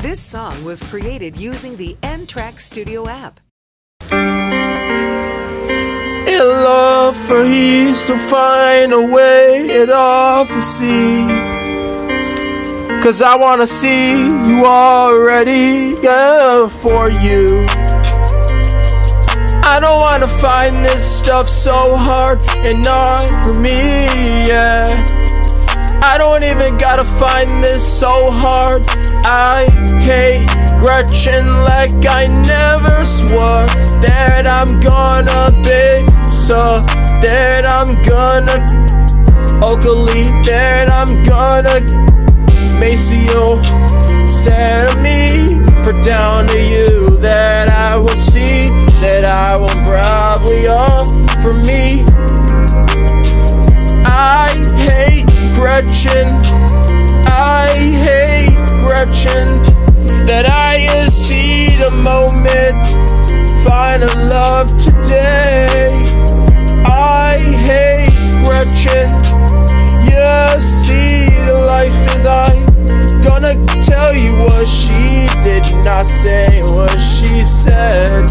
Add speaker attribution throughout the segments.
Speaker 1: This song was created using the N-Track Studio app.
Speaker 2: In love for he's to find a way it off to see. 'Cause I wanna see you already, yeah, for you. I don't wanna find this stuff so hard and not for me, yeah. I don't even gotta find this so hard. I hate Gretchen like I never swore that I'm gonna be, so that I'm gonna ugly, that I'm gonna Maceo said to me for down to you, that I will see, that I will probably offer me. I hate Gretchen, I hate Gretchen, that I see the moment, find a love today. I hate Gretchen, you see the life is I gonna tell you what she did not say, what she said.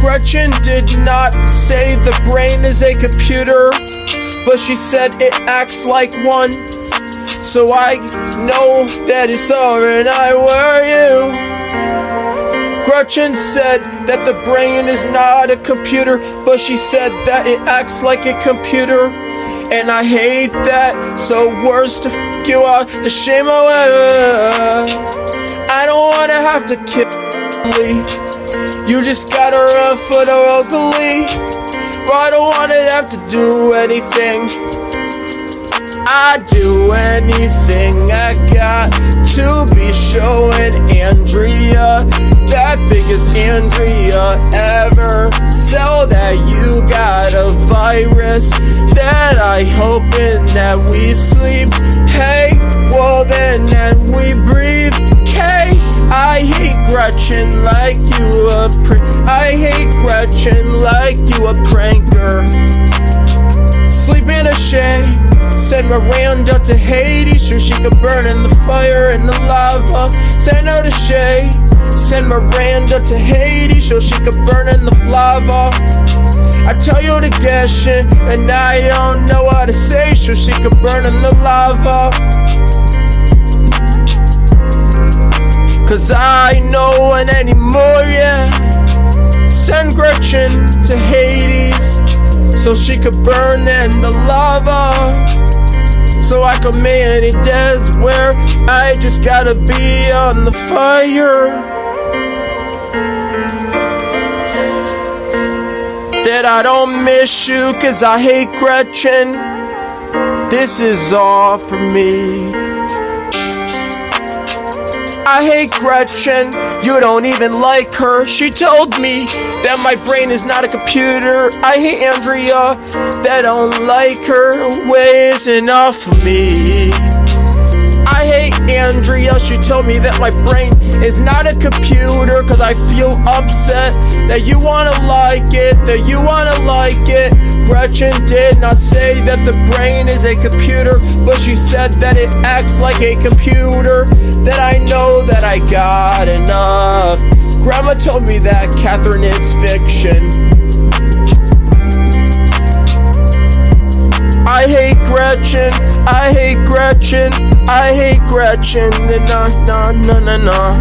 Speaker 2: Gretchen did not say the brain is a computer, but she said it acts like one. So I know that it's alright, I were you. Gretchen said that the brain is not a computer, but she said that it acts like a computer. And I hate that, so worse to f*** you out, the shame away. I don't wanna have to kill you. You just gotta run for the ugly. I don't wanna have to do anything. I do anything I got to be showing Andrea that biggest Andrea ever. So that you got a virus, that I hoping that we sleep. Hey, well then we breathe. Hey, I hate Gretchen like you a I hate Gretchen like you a pranker. Sleep in a shade, send Miranda to Hades, so she could burn in the fire and the lava. Send her to shade, send Miranda to Hades, so she could burn in the lava. I tell you to get shit, and I don't know what to say, so she could burn in the lava. 'Cause I know one anymore, yeah. Send Gretchen to Hades, so she could burn in the lava. So I could make it days where I just gotta be on the fire. That I don't miss you 'cause I hate Gretchen. This is all for me. I hate Gretchen, you don't even like her. She told me that my brain is not a computer. I hate Andrea, that don't like her ways enough for me. I hate Andrea, she told me that my brain is not a computer. 'Cause I feel upset that you wanna like it, that you wanna like it. Gretchen did not say that the brain is a computer, but she said that it acts like a computer, that I know that I got enough. Grandma told me that Catherine is fiction. I hate Gretchen, I hate Gretchen, I hate Gretchen, nah, nah, nah, nah, nah.